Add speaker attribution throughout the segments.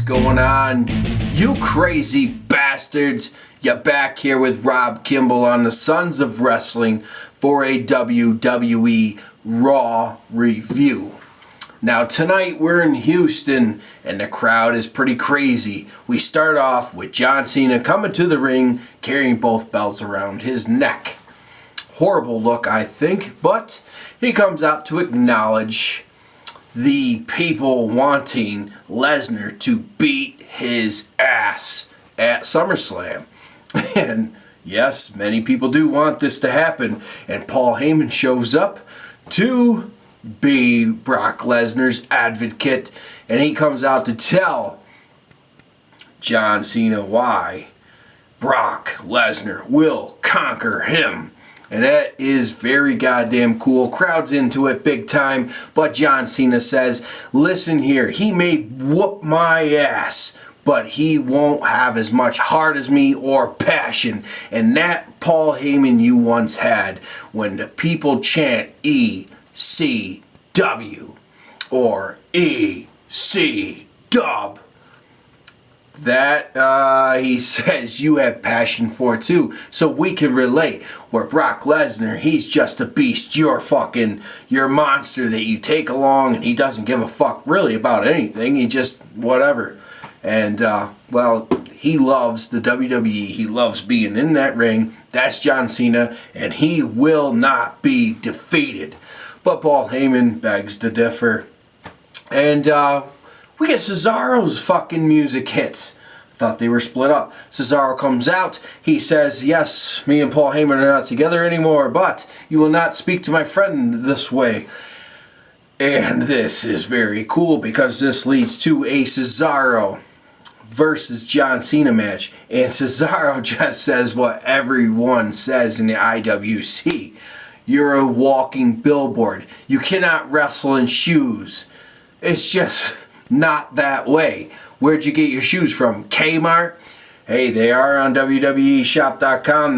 Speaker 1: going on, you crazy bastards? You're back here with Rob Kimball on the Sons of Wrestling for a WWE Raw review. Now tonight we're in Houston and the crowd is pretty crazy. We start off with John Cena coming to the ring carrying both belts around his neck. Horrible look, I think, but he comes out to acknowledge the people wanting Lesnar to beat his ass at SummerSlam. And yes, many people do want this to happen. And Paul Heyman shows up to be Brock Lesnar's advocate. And he comes out to tell John Cena why Brock Lesnar will conquer him. And that is very goddamn cool. Crowd's into it big time. But John Cena says, listen here, he may whoop my ass, but he won't have as much heart as me or passion. And that Paul Heyman you once had when the people chant ECW or EC-Dub. That he says you have passion for too, so we can relate. Where Brock Lesnar, he's just a beast. You're monster that you take along, and he doesn't give a fuck really about anything. He just whatever. And well, he loves the WWE. He loves being in that ring. That's John Cena, and he will not be defeated. But Paul Heyman begs to differ, and we get Cesaro's fucking music hits. Thought they were split up. Cesaro comes out. He says, yes, me and Paul Heyman are not together anymore, but you will not speak to my friend this way. And this is very cool because this leads to a Cesaro versus John Cena match. And Cesaro just says what everyone says in the IWC. You're a walking billboard. You cannot wrestle in shoes. It's just not that way. Where'd you get your shoes from? Kmart? Hey, they are on WWEshop.com.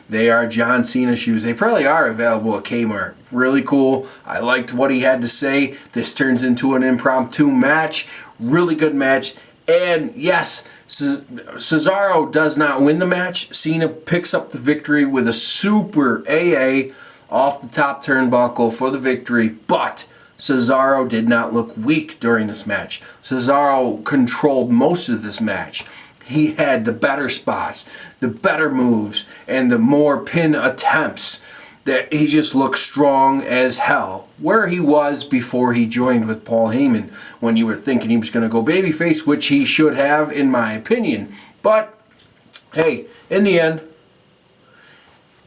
Speaker 1: They are John Cena shoes. They probably are available at Kmart. Really cool. I liked what he had to say. This turns into an impromptu match. Really good match. And yes, Cesaro does not win the match. Cena picks up the victory with a super AA off the top turnbuckle for the victory. But Cesaro did not look weak during this match. Cesaro controlled most of this match. He had the better spots, the better moves, and the more pin attempts. That he just looked strong as hell. Where he was before he joined with Paul Heyman, when you were thinking he was going to go babyface, which he should have, in my opinion. But hey, in the end,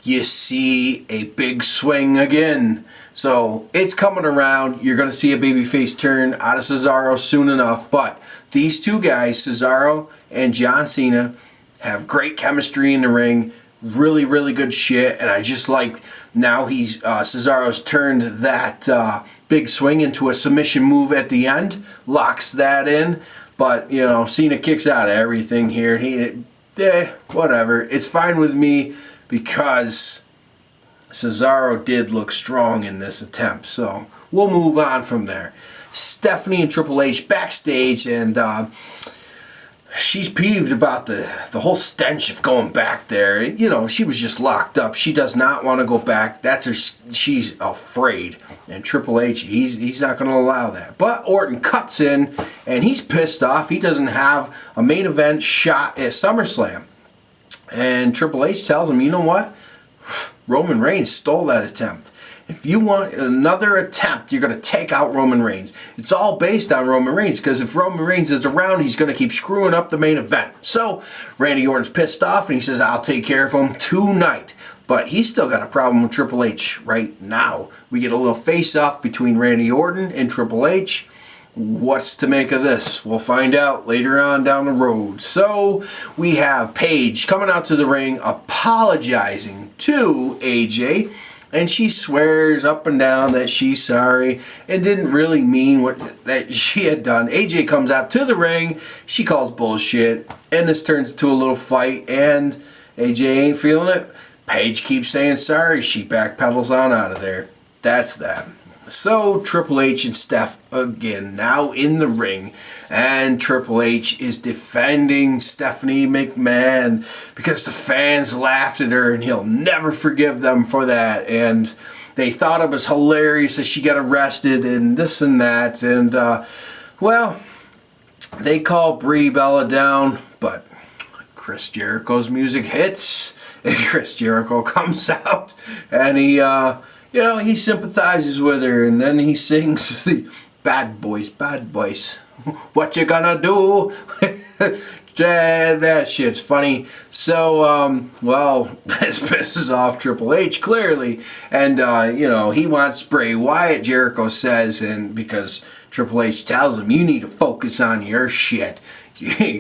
Speaker 1: you see a big swing again. So it's coming around. You're going to see a babyface turn out of Cesaro soon enough. But these two guys, Cesaro and John Cena, have great chemistry in the ring. Really, really good shit. And I just like now Cesaro's turned that big swing into a submission move at the end. Locks that in. But, you know, Cena kicks out of everything here. Whatever. It's fine with me, because Cesaro did look strong in this attempt. So we'll move on from there. Stephanie and Triple H backstage, and she's peeved about the whole stench of going back there. You know, she was just locked up. She does not want to go back. She's afraid. And Triple H, he's not going to allow that. But Orton cuts in, and he's pissed off. He doesn't have a main event shot at SummerSlam. And Triple H tells him, you know what? Roman Reigns stole that attempt. If you want another attempt, you're going to take out Roman Reigns. It's all based on Roman Reigns, because if Roman Reigns is around, he's going to keep screwing up the main event. So Randy Orton's pissed off, and he says, I'll take care of him tonight. But he's still got a problem with Triple H right now. We get a little face-off between Randy Orton and Triple H. What's to make of this? We'll find out later on down the road. So we have Paige coming out to the ring apologizing to AJ, and she swears up and down that she's sorry and didn't really mean that she had done. AJ comes out to the ring, she calls bullshit, and this turns into a little fight, and AJ ain't feeling it. Paige keeps saying sorry, she backpedals on out of there. That's that. So Triple H and Steph again now in the ring, and Triple H is defending Stephanie McMahon because the fans laughed at her and he'll never forgive them for that, and they thought it was hilarious that she got arrested and this and that, and well, they call Brie Bella down, but Chris Jericho's music hits and Chris Jericho comes out and he he sympathizes with her, and then he sings the bad boys, what you gonna do? That shit's funny. So, well, this pisses off Triple H clearly, and he wants Bray Wyatt, Jericho says, and because Triple H tells him, you need to focus on your shit.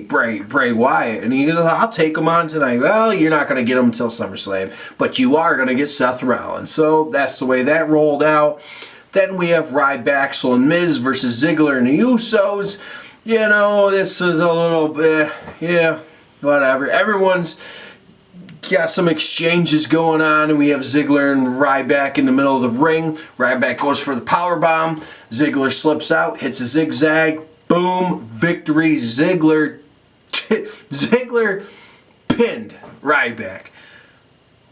Speaker 1: Bray Wyatt, and he goes, I'll take him on tonight. Well, you're not going to get him until SummerSlam, but you are going to get Seth Rollins. So that's the way that rolled out. Then we have Ryback and Miz versus Ziggler and the Usos. This is a little bit, whatever. Everyone's got some exchanges going on, and we have Ziggler and Ryback in the middle of the ring. Ryback goes for the powerbomb. Ziggler slips out, hits a zigzag. Boom, victory. Ziggler pinned Ryback.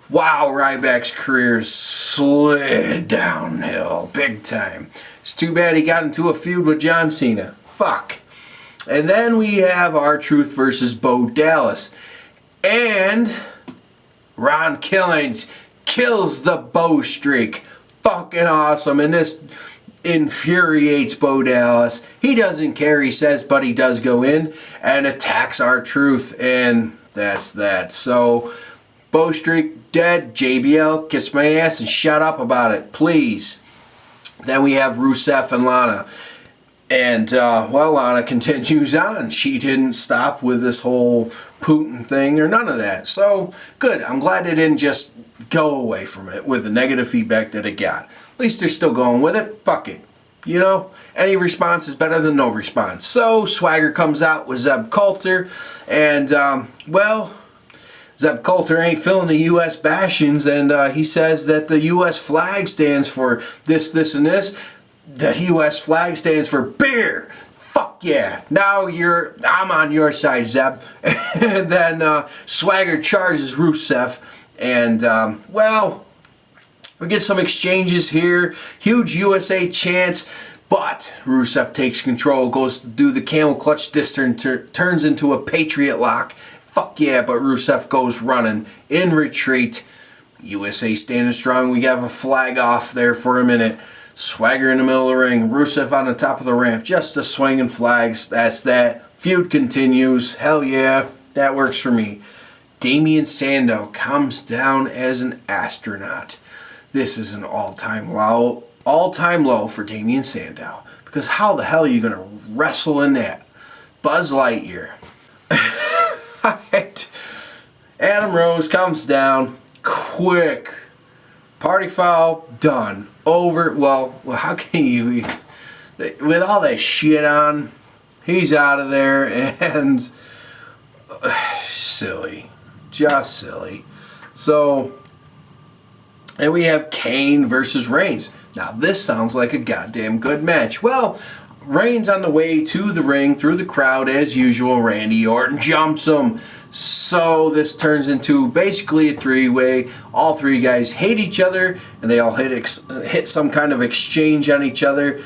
Speaker 1: Wow, Ryback's career slid downhill big time. It's too bad he got into a feud with John Cena. Fuck. And then we have R-Truth versus Bo Dallas. And Ron Killings kills the Bo streak. Fucking awesome. And this infuriates Bo Dallas. He doesn't care, he says, but he does go in and attacks R-Truth, and that's that. So Bo streak dead. JBL, kiss my ass and shut up about it, please. Then we have Rusev and Lana, and Lana continues on. She didn't stop with this whole Putin thing or none of that. So good. I'm glad they didn't just go away from it with the negative feedback that it got. At least they're still going with it. Fuck it. Any response is better than no response. So Swagger comes out with Zeb Coulter, and Zeb Coulter ain't feeling the U.S. bashings, and he says that the U.S. flag stands for this, and this. The U.S. flag stands for beer. Fuck yeah. Now I'm on your side, Zeb. And then Swagger charges Rusev, and we get some exchanges here. Huge USA chants. But Rusev takes control, goes to do the camel clutch. This turns into a Patriot lock. Fuck yeah, but Rusev goes running in retreat. USA standing strong. We have a flag off there for a minute. Swagger in the middle of the ring. Rusev on the top of the ramp. Just a swinging flags. That's that. Feud continues. Hell yeah. That works for me. Damien Sandow comes down as an astronaut. This is an all-time low for Damien Sandow. Because how the hell are you going to wrestle in that? Buzz Lightyear. Adam Rose comes down. Quick. Party foul. Done. Over. Well, how can you... With all that shit on, he's out of there, and... silly. Just silly. So... And we have Kane versus Reigns. Now this sounds like a goddamn good match. Well, Reigns on the way to the ring through the crowd as usual. Randy Orton jumps him. So this turns into basically a three-way. All three guys hate each other, and they all hit some kind of exchange on each other.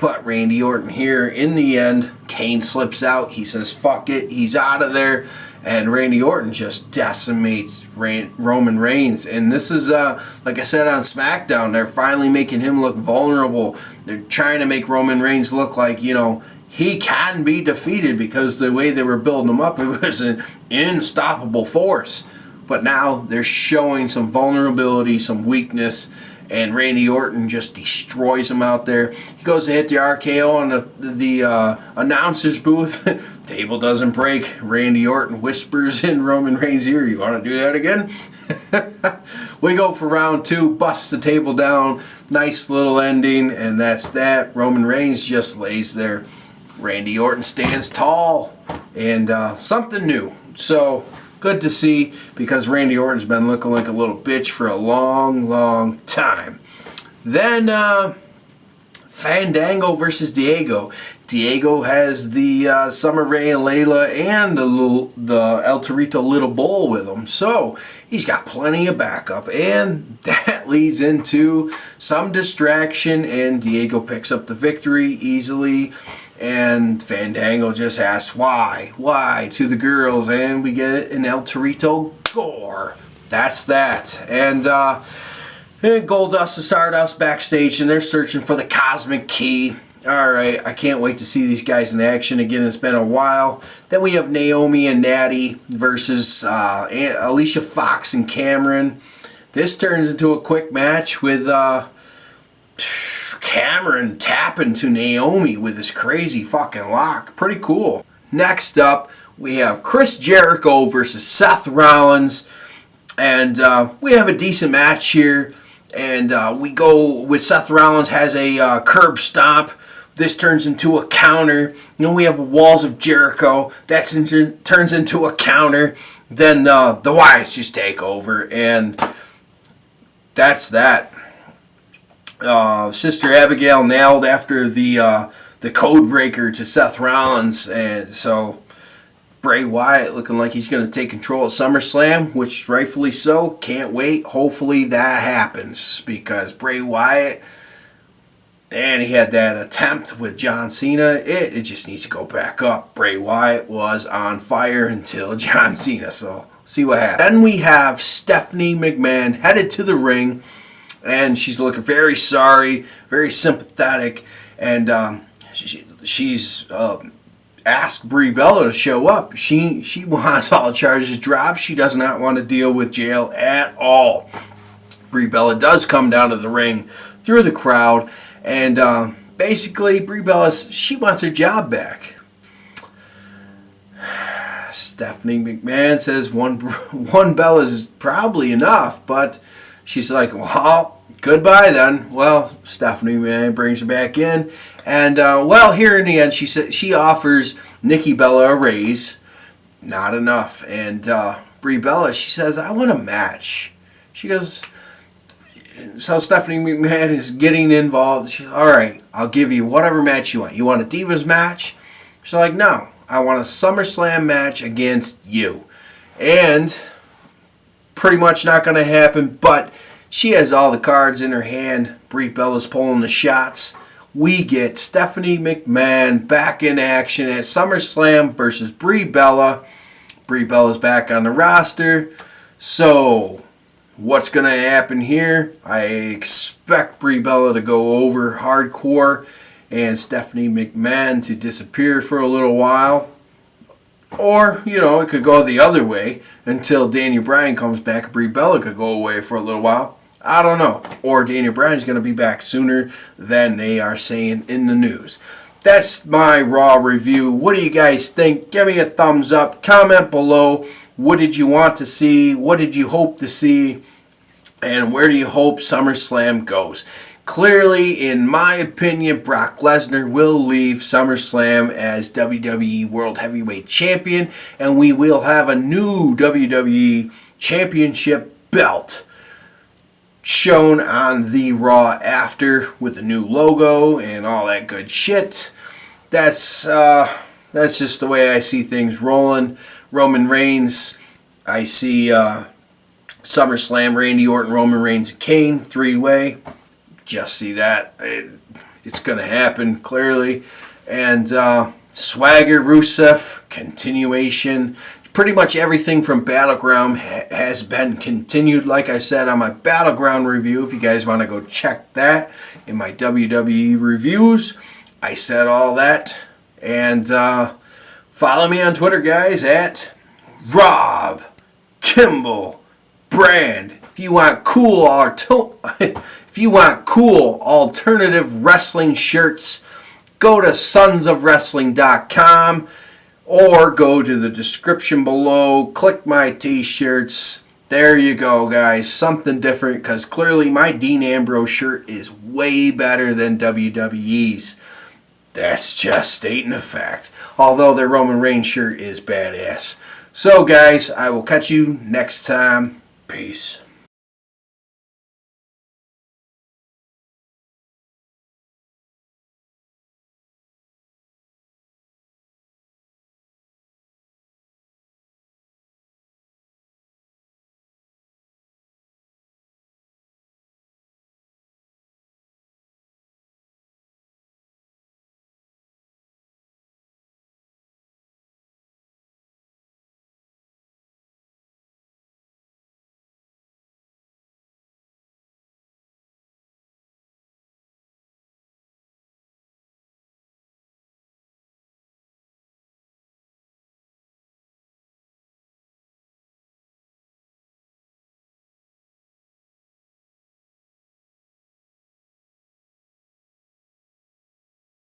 Speaker 1: But Randy Orton here, in the end, Kane slips out. He says, fuck it. He's out of there. And Randy Orton just decimates Roman Reigns. And this is, like I said on SmackDown, they're finally making him look vulnerable. They're trying to make Roman Reigns look like, he can be defeated, because the way they were building him up, it was an unstoppable force. But now they're showing some vulnerability, some weakness, and Randy Orton just destroys him out there. He goes to hit the RKO on the announcer's booth. Table doesn't break. Randy Orton whispers in Roman Reigns' ear, you want to do that again? We go for round two, busts the table down. Nice little ending, and that's that. Roman Reigns just lays there. Randy Orton stands tall, and something new. So... good to see, because Randy Orton's been looking like a little bitch for a long, long time. Then Fandango versus Diego. Diego has the Summer Diego has the Summer Rae and Layla and the El Torito Little Bull with him. So he's got plenty of backup. And that leads into some distraction. And Diego picks up the victory easily. And Fandango just asks why to the girls. And we get an El Torito gore. That's that. And Goldust and Stardust backstage, and they're searching for the Cosmic Key. Alright, I can't wait to see these guys in action again. It's been a while. Then we have Naomi and Natty versus Alicia Fox and Cameron. This turns into a quick match with Cameron tapping to Naomi with this crazy fucking lock. Pretty cool. Next up, we have Chris Jericho versus Seth Rollins. And we have a decent match here. And we go with Seth Rollins has a curb stomp. This turns into a counter. Then we have Walls of Jericho. That turns into a counter. Then the Wyatts just take over. And that's that. Sister Abigail nailed after the code breaker to Seth Rollins. And so Bray Wyatt looking like he's going to take control at SummerSlam, which rightfully so. Can't wait. Hopefully that happens because Bray Wyatt, and he had that attempt with John Cena. It just needs to go back up. Bray Wyatt was on fire until John Cena, so see what happens. Then we have Stephanie McMahon headed to the ring, and she's looking very sorry, very sympathetic, and she's asked Brie Bella to show up. She wants all charges dropped. She does not want to deal with jail at all. Brie Bella does come down to the ring through the crowd, and basically Brie Bella, she wants her job back. Stephanie McMahon says one bell is probably enough, but she's like, well, goodbye then. Well, Stephanie McMahon brings her back in, and well, here in the end, she offers Nikki Bella a raise. Not enough, and Brie Bella, she says, I want a match. She goes, so Stephanie McMahon is getting involved. She's, all right, I'll give you whatever match you want. You want a Divas match? She's like, no, I want a SummerSlam match against you. And pretty much not going to happen, but she has all the cards in her hand. Brie Bella's pulling the shots. We get Stephanie McMahon back in action at SummerSlam versus Brie Bella. Brie Bella's back on the roster. So what's going to happen here? I expect Brie Bella to go over hardcore and Stephanie McMahon to disappear for a little while. Or, you know, it could go the other way until Daniel Bryan comes back. Brie Bella could go away for a little while. I don't know. Or Daniel Bryan's going to be back sooner than they are saying in the news. That's my Raw review. What do you guys think? Give me a thumbs up. Comment below. What did you want to see? What did you hope to see? And where do you hope SummerSlam goes? Clearly, in my opinion, Brock Lesnar will leave SummerSlam as WWE World Heavyweight Champion. And we will have a new WWE Championship belt shown on the Raw after with a new logo and all that good shit. That's just the way I see things rolling. Roman Reigns, I see SummerSlam, Randy Orton, Roman Reigns, and Kane, three-way. Just see that. It's going to happen, clearly. And Swagger, Rusev, continuation. Pretty much everything from Battleground has been continued, like I said on my Battleground review. If you guys want to go check that in my WWE reviews, I said all that. And follow me on Twitter, guys, at Rob Kimball Brand. If you want cool alternative wrestling shirts, go to sonsofwrestling.com. Or go to the description below, click my t-shirts. There you go, guys. Something different, because clearly my Dean Ambrose shirt is way better than WWE's. That's just stating a fact. Although their Roman Reigns shirt is badass. So, guys, I will catch you next time. Peace.